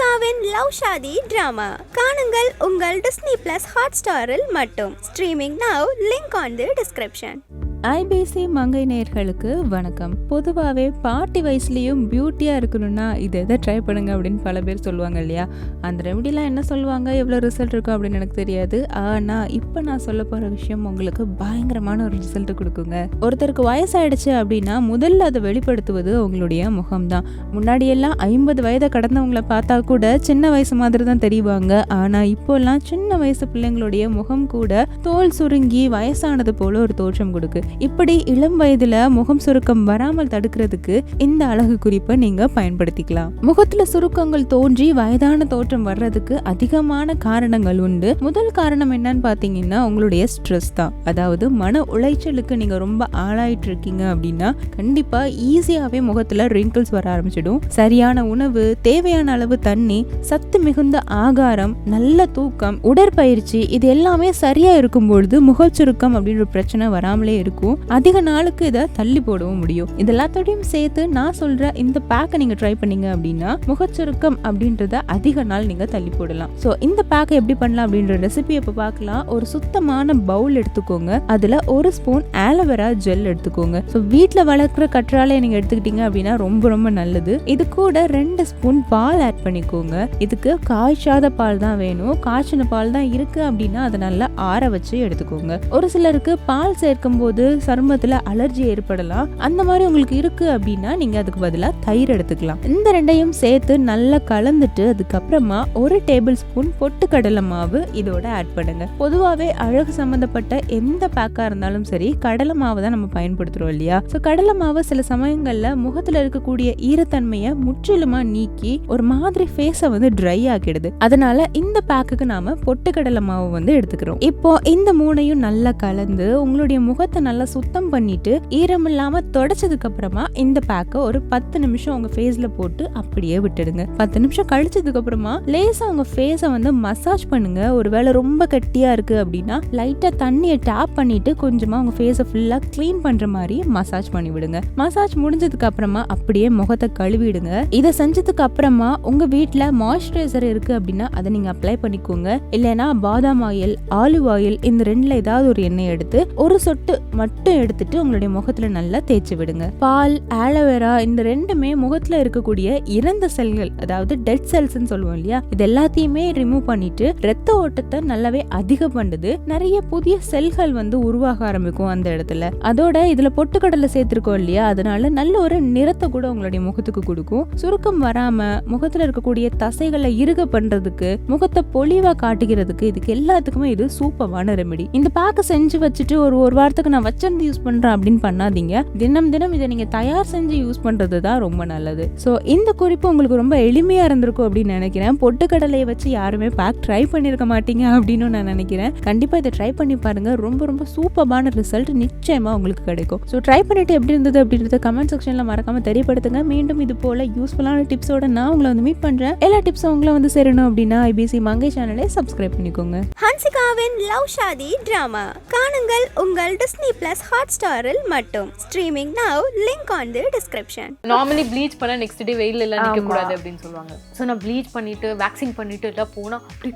ஹன்சிகாவின் love shaadi drama காணுங்கள் உங்கள் Disney plus ஹாட்ஸ்டாரில் மட்டும். Streaming now. Link on the description. IBC Mangai நேயர்களுக்கு வணக்கம். பொதுவாகவே பார்ட்டி வயசுலேயும் பியூட்டியாக இருக்கணும்னா இது எதை ட்ரை பண்ணுங்க அப்படின்னு பல பேர் சொல்லுவாங்க இல்லையா? அந்த ரெமடிலாம் என்ன சொல்லுவாங்க, எவ்வளோ ரிசல்ட் இருக்கும் அப்படின்னு எனக்கு தெரியாது. ஆனால் இப்போ நான் சொல்ல போகிற விஷயம் உங்களுக்கு பயங்கரமான ஒரு ரிசல்ட் கொடுக்குங்க. ஒருத்தருக்கு வயசாயிடுச்சு அப்படின்னா முதல்ல அதை வெளிப்படுத்துவது அவங்களுடைய முகம்தான். முன்னாடியெல்லாம் 50 வயதை கடந்தவங்களை பார்த்தா கூட சின்ன வயசு மாதிரி தான் தெரிவாங்க. ஆனால் இப்போல்லாம் சின்ன வயசு பிள்ளைங்களுடைய முகம் கூட தோல் சுருங்கி வயசானது போல ஒரு தோற்றம் கொடுக்கு. இப்படி இளம் வயதுல முகம் சுருக்கம் வராமல் தடுக்கிறதுக்கு இந்த அழகு குறிப்பை நீங்க பயன்படுத்திக்கலாம். முகத்துல சுருக்கங்கள் தோன்றி வயதான தோற்றம் வர்றதுக்கு அதிகமான காரணங்கள் உண்டு. முதல் காரணம் என்னன்னு பாத்தீங்கன்னா உங்களுடைய ஸ்ட்ரெஸ் தான். அதாவது மன உளைச்சலுக்கு நீங்க ரொம்ப ஆளாயிட்டு இருக்கீங்க அப்படின்னா கண்டிப்பா ஈஸியாவே முகத்துல ரிங்கிள்ஸ் வர ஆரம்பிச்சிடும். சரியான உணவு, தேவையான அளவு தண்ணி, சத்து மிகுந்த ஆகாரம், நல்ல தூக்கம், உடற்பயிற்சி இது எல்லாமே சரியா இருக்கும் பொழுது முகச்சுருக்கம் அப்படின்ற பிரச்சனை வராமலே இருக்கும். அதிக நாளுக்கு இதை தள்ளி போடவும் முடியும். இது எல்லாத்தோடையும் சேர்த்து நான் சொல்ற இந்த பேக்கை நீங்க ட்ரை பண்ணீங்க அப்படின்னா முகச்சுருக்கம் அப்படின்றத அதிக நாள் நீங்க தள்ளி போடலாம். சோ இந்த பேக்கை எப்படி பண்ணலாம் அப்படின்ற ரெசிபி இப்ப பார்க்கலாம். ஒரு சுத்தமான பவுல் எடுத்துக்கோங்க. அதுல 1 ஸ்பூன் ஆலோவேரா ஜெல் எடுத்துக்கோங்க. சோ வீட்டுல வளர்க்குற கற்றாழையை நீங்க எடுத்துக்கிட்டீங்க அப்படின்னா ரொம்ப ரொம்ப நல்லது. இது கூட 2 ஸ்பூன் பால் ஆட் பண்ணிக்கோங்க. இதுக்கு காய்ச்சாத பால் தான் வேணும். காய்ச்சின பால் தான் இருக்கு அப்படின்னா அதை நல்லா ஆற வச்சு எடுத்துக்கோங்க. ஒரு சிலருக்கு பால் சேர்க்கும் போது சருமத்துல அலர்ஜி ஏற்படலாம். அந்த மாதிரி உங்களுக்கு இருக்கு அப்படின்னா நீங்க அதுக்கு பதிலா தயிர் எடுத்துக்கலாம். இந்த ரெண்டையும் சேர்த்து நல்லா கலந்துட்டு அதுக்கப்புறமா 1 டேபிள் ஸ்பூன் பொட்டுக்கடலை மாவு இதோட ஆட் பண்ணுங்க. பொதுவாவே அழகு சம்பந்தப்பட்ட எந்த பேக்கா இருந்தாலும் சரி கடலை மாவு தான் நம்ம பயன்படுத்துறோம் இல்லையா? சோ கடலை மாவு சில சமயங்கள்ல முகத்துல இருக்கக்கூடிய ஈரத்தன்மையை முற்றிலுமா நீக்கி ஒரு மாதிரி ஃபேஸை வந்து ட்ரை ஆக்கிடுது. அதனால இந்த பேக்குக்கு நாம பொட்டுக்கடலை மாவு வந்து எடுத்துக்கிறோம். இப்போ இந்த 3ஐயும் நல்லா கலந்து உங்களுடைய முகத்தை நல்லா சுத்தம் பண்ணிட்டு ஈரம் இல்லாம தொடச்சதுக்கு அப்புறமா இந்த பேக்கை ஒரு 10 நிமிஷம் உங்க ஃபேஸ்ல போட்டு அப்படியே விட்டுடுங்க. 10 நிமிஷம் கழிச்சதுக்கு அப்புறமா லேசா உங்க ஃபேஸை வந்து மசாஜ் பண்ணுங்க. ஒருவேளை ரொம்ப கட்டியா இருக்கு அப்படின்னா லைட்டா தண்ணியை டேப் பண்ணிட்டு கொஞ்சமா உங்க ஃபேஸை ஃபுல்லா கிளீன் பண்ற மாதிரி மசாஜ் பண்ணி விடுங்க. மசாஜ் முடிஞ்சதுக்கு அப்புறமா அப்படியே முகத்தை கழுவிடுங்க. இதை செஞ்சதுக்கு அப்புறமா உங்க வீட்டுல மாய்ஸ்சரைசர் இருக்கு அப்படின்னா அதை நீங்க அப்ளை பண்ணிக்கோங்க. இல்லைன்னா பாதாம் ஆயில், ஆலிவ் ஆயில் இந்த 2ல ஏதாவது ஒரு எண்ணெய் எடுத்து ஒரு சொட்டு மட்டும் எடுத்துட்டு உங்களுடைய முகத்துல நல்லா தேய்ச்சி விடுங்க. பால், ஆலோவேரா இந்த 2மே முகத்துல இருக்கக்கூடிய இறந்த செல்கள், அதாவது டெட் செல்ஸ் சொல்லுவோம் இல்லையா, இது எல்லாத்தையுமே ரிமூவ் பண்ணிட்டு ரத்த ஓட்டத்தை நல்லாவே அதிகம் பண்ணுது. நிறைய புதிய செல்கள் வந்து உருவாக ஆரம்பிக்கும் அந்த இடத்துல. அதோட இதுல பொட்டுக்கடலை சேர்த்திருக்கோம் இல்லையா, அதனால நல்ல ஒரு நிறத்தை கூட உங்களுடைய முகத்துக்கு கொடுக்கும். சுருக்கம் வராம முகத்துல இருக்கக்கூடிய தசைகளை இறுக பண்றதுக்கு, முகத்தை பொலிவா காட்டுகிறதுக்கு, இதுக்கு எல்லாத்துக்குமே இது சூப்பரான ரெமெடி. இந்த பேக்கை செஞ்சு வச்சுட்டு ஒரு வாரத்துக்கு நான் வச்சிருந்து யூஸ் பண்றேன் அப்படின்னு பண்ணாதீங்க. தினம் இதை நீங்க தயார் செஞ்சு யூஸ் பண்றது தான் ரொம்ப நல்லது. சோ இந்த குறிப்பு உங்களுக்கு ரொம்ப எளிமையா இருந்திருக்கும் அப்படின்னு நினைக்கிறேன். பொட்டுக்கடலையை வச்சு யாருமே பேக் ட்ரை பண்ணிருக்க மாட்டீங்க அப்படின்னு நான் நினைக்கிறேன். கண்டிப்பா இதை ட்ரை பண்ணி பாருங்க. ரொம்ப ரொம்ப சூப்பரான ரிசல்ட் நிச்சயமா உங்களுக்கு கிடைக்கும். சோ ட்ரை பண்ணிட்டு எப்படி இருந்தது அப்படின்றத கமெண்ட் செக்ஷன்ல மறக்காம தெரியப்படுத்துங்க. மீண்டும் இது போல யூஸ்ஃபுல்லான டிப்ஸோட நான் உங்களை வந்து மீட் பண்றேன். எல்லா டிப்ஸும் உங்களை வந்து சேரணும் அப்படின்னா ஐபிசி மங்கை சேனலை சப்ஸ்கிரைப் பண்ணிக்கோங்க. ஹன்சிகாவின் லவ் ஷாதி டிராமா காணுங்கள் உங்கள் டிஸ்னி பிளஸ் ஹாட்ஸ்டாரில் மட்டும். Streaming now. Link on the description. Normally bleach பண்ணா நெக்ஸ்ட் டே வெயில்ல எல்லாம் நிக்க கூடாது அப்படின்னு சொல்லுவாங்க. சோ நான் ப்ளீச் பண்ணிட்டு வேக்சின் பண்ணிட்டு எல்லாம் போனா அப்படி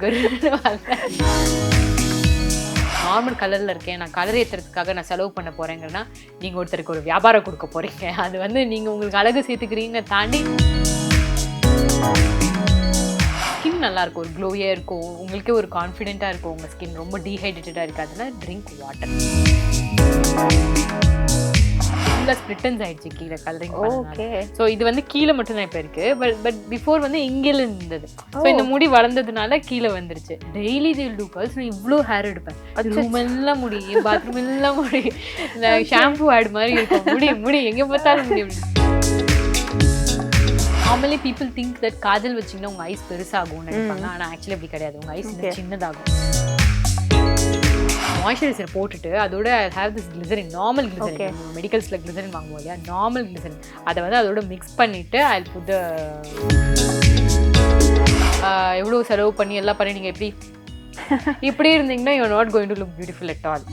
கரு நார்மல் கலர்ல இருக்கேன், நான் கலர் ஏத்துறதுக்காக நான் செலவு பண்ண போறேங்கன்னா நீங்க ஒருத்தருக்கு ஒரு வியாபாரம் கொடுக்க போறீங்க. அது வந்து நீங்க உங்களுக்கு அழகு சேர்த்துக்கிறீங்க தாண்டி ஸ்கின் நல்லா இருக்கும், ஒரு க்ளோயா இருக்கும், உங்களுக்கே ஒரு கான்ஃபிடென்ட்டா இருக்கும். உங்க ஸ்கின் ரொம்ப டீஹைட்ரேட்டடா இருக்காதுன்னா ட்ரிங்க் வாட்டர். ஃபுல்லா ஸ்ப்ளிட்டன்ஸ் ஆயிடுச்சு கீழே கலரிங் பண்ணனால. சோ இது வந்து கீழே மட்டும் தான் இப்ப இருக்கு. பட் பிஃபோர் வந்து இங்கேல இருந்தது. சோ இந்த முடி வளர்ந்ததுனால கீழே வந்துருச்சு. டெய்லி ஜெல் டூ கல்ஸ் நான் இவ்வளோ ஹேர் எடுப்பேன். ரூம் எல்லாம் முடி, பாத்ரூம் எல்லாம் முடி, ஷாம்பு ஆட் மாதிரி இருக்கும். முடி எங்க பார்த்தாலும் முடி. Normally people think that Kajal வச்சிங்கன்னா உங்க ஐஸ் பெருசாகும்னு நினைப்பாங்க. ஆனா ஆக்சுவலி அப்படி கிடையாது. உங்க ஐஸ் சின்னதாகும். மாய்ஸ்சரைசர் போட்டுட்டு அதோட I have this glycerin, normal glycerin, மெடிக்கல்ஸ்ல கிளிசரின் வாங்குவோம் இல்லையா, நார்மல் கிளிசரின், அதை வந்து அதோட மிக்ஸ் பண்ணிட்டு ஐ புட் எவ்வளோ செலவு பண்ணி எல்லாம் பண்ணி நீங்கள் இப்படி இருந்தீங்கன்னா you are not going to look beautiful at all.